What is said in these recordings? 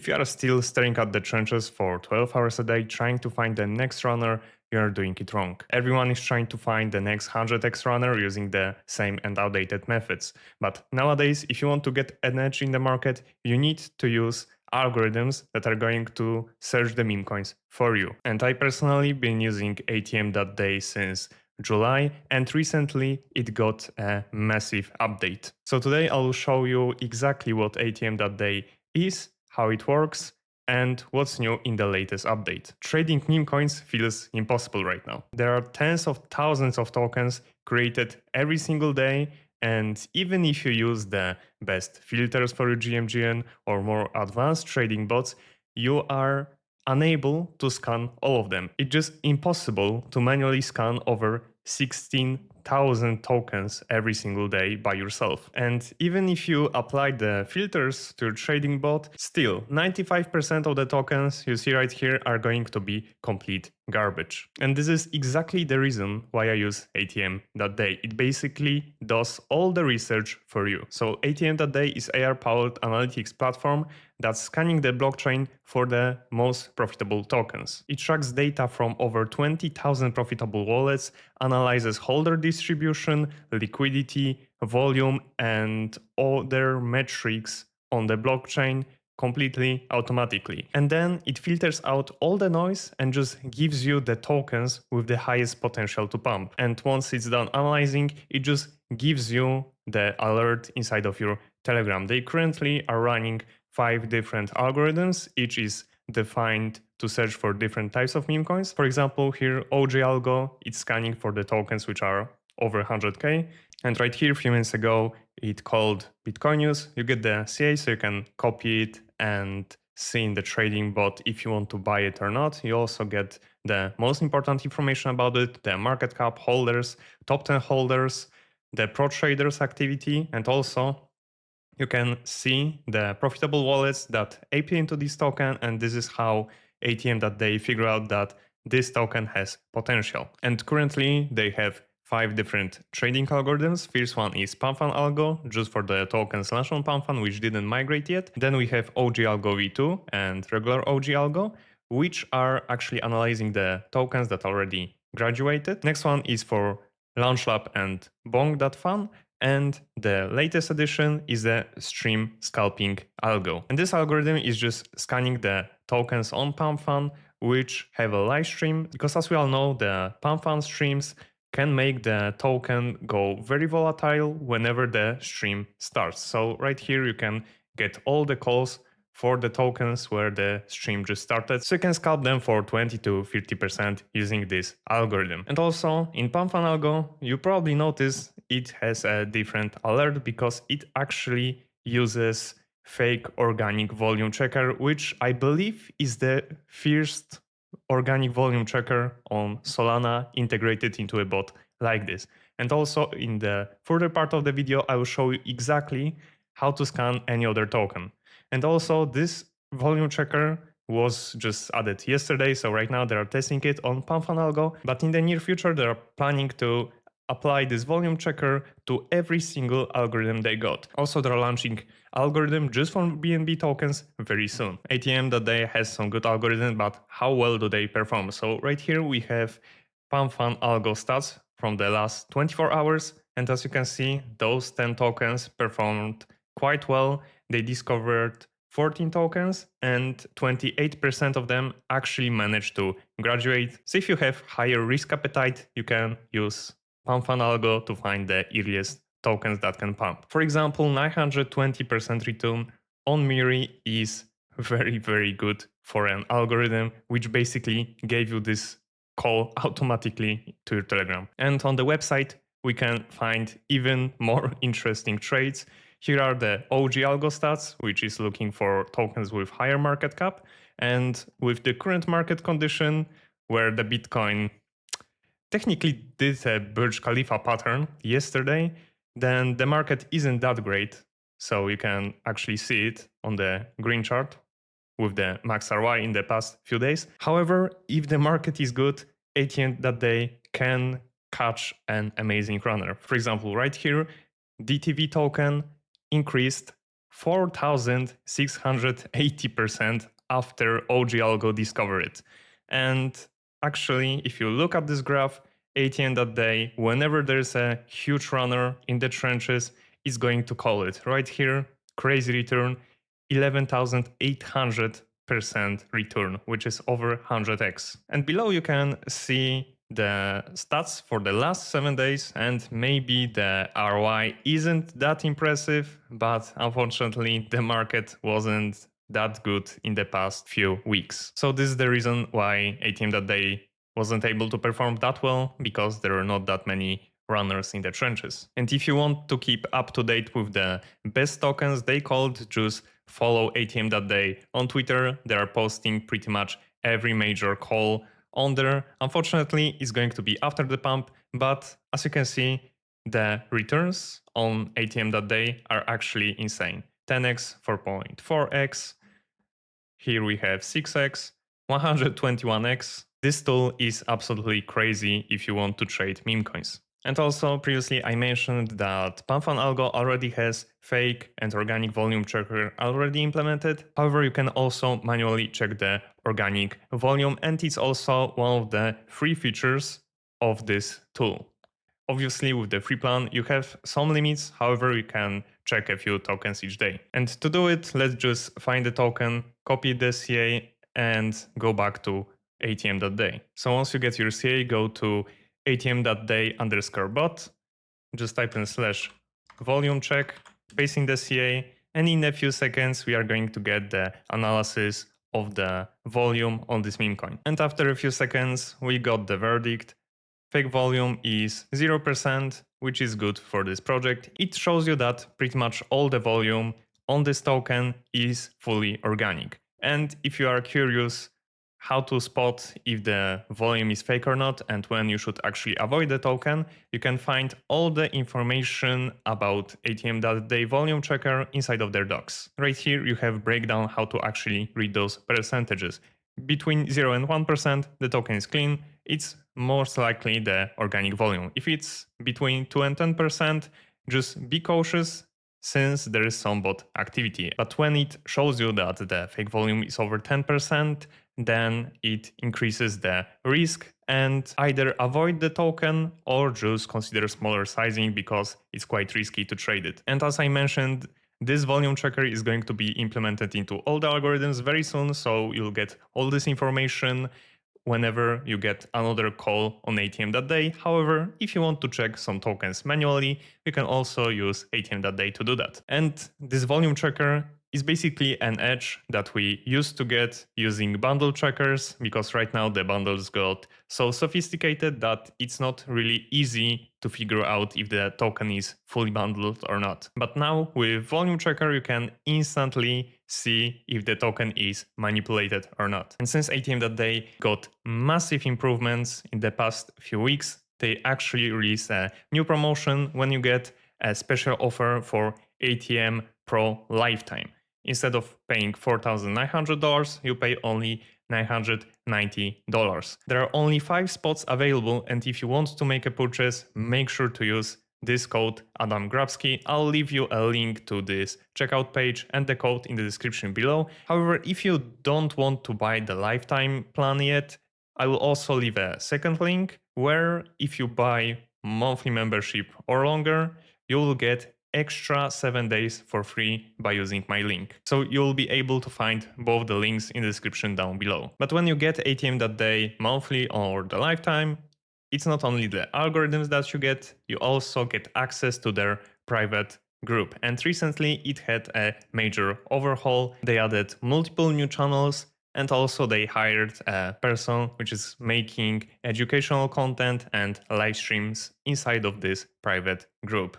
If you are still staring at the trenches for 12 hours a day trying to find the next runner, you're doing it wrong. Everyone is trying to find the next 100x runner using the same and outdated methods. But nowadays, if you want to get an edge in the market, you need to use algorithms that are going to search the meme coins for you. And I personally been using ATM.DAY since July, and recently it got a massive update. So today I will show you exactly what ATM.DAY is, how it works, and what's new in the latest update. Trading meme coins feels impossible right now. There are tens of thousands of tokens created every single day, and even if you use the best filters for your GMGN or more advanced trading bots, you are unable to scan all of them. It's just impossible to manually scan over 16,000 tokens every single day by yourself. And even if you apply the filters to your trading bot, still 95% of the tokens you see right here are going to be complete garbage. And this is exactly the reason why I use ATM.DAY. It basically does all the research for you. So ATM.DAY is AR-powered analytics platform that's scanning the blockchain for the most profitable tokens. It tracks data from over 20,000 profitable wallets, analyzes holder distribution, liquidity, volume, and other metrics on the blockchain completely automatically. And then it filters out all the noise and just gives you the tokens with the highest potential to pump. And once it's done analyzing, it just gives you the alert inside of your Telegram. They currently are running 5 different algorithms. Each is defined to search for different types of meme coins. For example, here OG Algo, it's scanning for the tokens which are over 100k. And right here, a few minutes ago, it called Bitcoin News. You get the CA, so you can copy it and see in the trading bot if you want to buy it or not. You also get the most important information about it, the market cap, holders, top 10 holders, the pro traders activity, and also you can see the profitable wallets that AP into this token, and this is how ATM.DAY figure out that this token has potential. And currently they have 5 different trading algorithms. First one is Pumfan Algo, just for the tokens launched on Pumfan, which didn't migrate yet. Then we have OG Algo V2 and regular OG Algo, which are actually analyzing the tokens that already graduated. Next one is for LaunchLab and Bong.fan. And the latest addition is the stream scalping algo. And this algorithm is just scanning the tokens on PumpFan which have a live stream, because as we all know, the PumpFan streams can make the token go very volatile whenever the stream starts. So right here you can get all the calls for the tokens where the stream just started, so you can scalp them for 20 to 50% using this algorithm. And also in PumpFan Algo, you probably notice it has a different alert because it actually uses fake organic volume checker, which I believe is the first organic volume checker on Solana integrated into a bot like this. And also in the further part of the video, I will show you exactly how to scan any other token. And also this volume checker was just added yesterday, so right now they are testing it on Pumfan Algo, but in the near future they are planning to apply this volume checker to every single algorithm they got. Also, they're launching algorithm just for BNB tokens very soon. ATM.DAY has some good algorithm, but how well do they perform? So right here we have Pumfan Algo stats from the last 24 hours, and as you can see, those 10 tokens performed quite well. They discovered 14 tokens and 28% of them actually managed to graduate. So if you have higher risk appetite, you can use Pumfan Algo to find the earliest tokens that can pump. For example, 920% return on Miri is very, very good for an algorithm which basically gave you this call automatically to your Telegram. And on the website, we can find even more interesting trades. Here are the OG Algo stats, which is looking for tokens with higher market cap. And with the current market condition, where the Bitcoin technically did a Burj Khalifa pattern yesterday, then the market isn't that great. So you can actually see it on the green chart with the max ROI in the past few days. However, if the market is good, ATM.DAY can catch an amazing runner. For example, right here, DTV token increased 4,680% after OG Algo discovered it. And actually, if you look at this graph, ATM.DAY, whenever there's a huge runner in the trenches, is going to call it. Right here, crazy return, 11,800% return, which is over 100x. And below you can see the stats for the last 7 days, and maybe the ROI isn't that impressive, but unfortunately the market wasn't that good in the past few weeks. So this is the reason why ATM.DAY wasn't able to perform that well, because there are not that many runners in the trenches. And if you want to keep up to date with the best tokens they called, just follow ATM.DAY on Twitter. They are posting pretty much every major call on there. Unfortunately, it's going to be after the pump, but as you can see, the returns on ATM.DAY are actually insane. 10x, 4.4x, here we have 6x, 121x. This tool is absolutely crazy if you want to trade meme coins. And also, previously I mentioned that Blofin Algo already has fake and organic volume checker already implemented. However, you can also manually check the organic volume, and it's also one of the free features of this tool. Obviously, with the free plan, you have some limits. However, you can check a few tokens each day. And to do it, let's just find the token, copy the CA, and go back to ATM.DAY. So once you get your CA, go to ATM.DAY_bot. Just type in /volume check, paste in the CA, and in a few seconds, we are going to get the analysis of the volume on this meme coin. And after a few seconds, we got the verdict. Fake volume is 0%, which is good for this project. It shows you that pretty much all the volume on this token is fully organic. And if you are curious how to spot if the volume is fake or not and when you should actually avoid the token, you can find all the information about ATM.DAY volume checker inside of their docs. Right here you have breakdown how to actually read those percentages. Between 0 and 1%, the token is clean. It's most likely the organic volume. If it's between 2 and 10%, just be cautious since there is some bot activity. But when it shows you that the fake volume is over 10%, then it increases the risk and either avoid the token or just consider smaller sizing because it's quite risky to trade it. And as I mentioned, this volume tracker is going to be implemented into all the algorithms very soon, so you'll get all this information whenever you get another call on ATM.DAY. However, if you want to check some tokens manually, you can also use ATM.DAY to do that. And this volume tracker is basically an edge that we used to get using bundle trackers, because right now the bundles got so sophisticated that it's not really easy to figure out if the token is fully bundled or not. But now with volume tracker, you can instantly see if the token is manipulated or not. And since ATM.DAY got massive improvements in the past few weeks, they actually released a new promotion when you get a special offer for ATM Pro Lifetime. Instead of paying $4,900, you pay only $990. There are only 5 spots available, and if you want to make a purchase, make sure to use this code Adam Grabski. I'll leave you a link to this checkout page and the code in the description below. However, if you don't want to buy the lifetime plan yet, I will also leave a second link where if you buy monthly membership or longer, you will get extra 7 days for free by using my link. So you'll be able to find both the links in the description down below. But when you get ATM.DAY monthly or the lifetime, it's not only the algorithms that you get, you also get access to their private group. And recently it had a major overhaul. They added multiple new channels, and also they hired a person which is making educational content and live streams inside of this private group.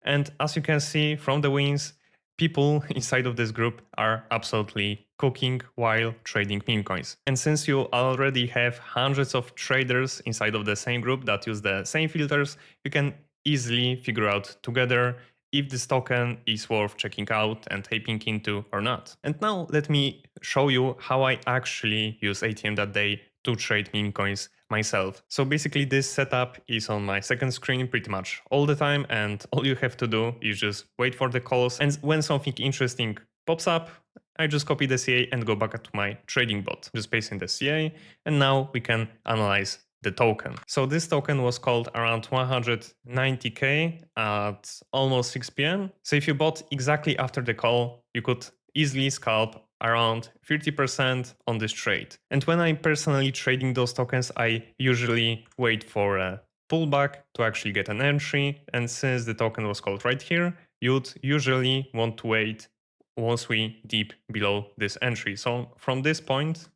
And as you can see from the wins, people inside of this group are absolutely cooking while trading meme coins. And since you already have hundreds of traders inside of the same group that use the same filters, you can easily figure out together if this token is worth checking out and tapping into or not. And now let me show you how I actually use ATM.DAY to trade meme coins myself. So basically this setup is on my second screen pretty much all the time, and all you have to do is just wait for the calls, and when something interesting pops up, I just copy the CA and go back to my trading bot. Just paste in the CA, and now we can analyze the token. So this token was called around 190k at almost 6 p.m. So if you bought exactly after the call, you could easily scalp around 30% on this trade. And when I'm personally trading those tokens, I usually wait for a pullback to actually get an entry. And since the token was called right here, you'd usually want to wait once we dip below this entry. So from this point,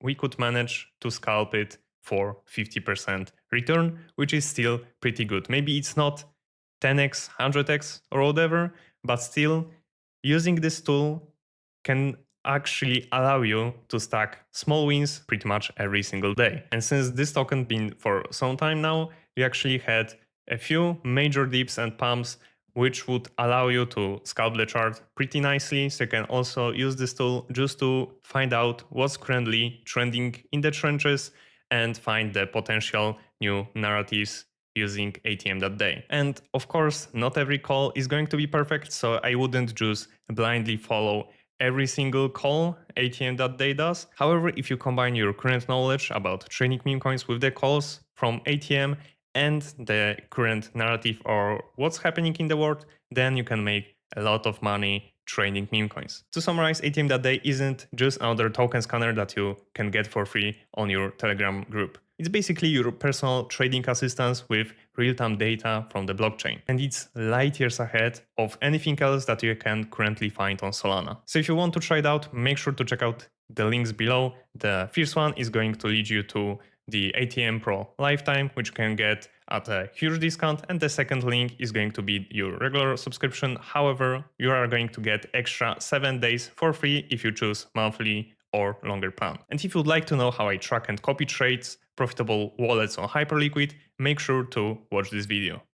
we could manage to scalp it for 50% return, which is still pretty good. Maybe it's not 10x, 100x or whatever, but still using this tool can actually allow you to stack small wins pretty much every single day. And since this token been for some time now, we actually had a few major dips and pumps which would allow you to scalp the chart pretty nicely. So you can also use this tool just to find out what's currently trending in the trenches and find the potential new narratives using ATM.DAY. And of course, not every call is going to be perfect, so I wouldn't just blindly follow every single call ATM.DAY does. However, if you combine your current knowledge about trading meme coins with the calls from ATM and the current narrative or what's happening in the world, then you can make a lot of money trading meme coins. To summarize, ATM.DAY isn't just another token scanner that you can get for free on your Telegram group. It's basically your personal trading assistant with real-time data from the blockchain. And it's light years ahead of anything else that you can currently find on Solana. So if you want to try it out, make sure to check out the links below. The first one is going to lead you to the ATM Pro Lifetime, which you can get at a huge discount, and the second link is going to be your regular subscription. However, you are going to get extra 7 days for free if you choose monthly or longer plan. And if you'd like to know how I track and copy trades, profitable wallets on Hyperliquid, make sure to watch this video.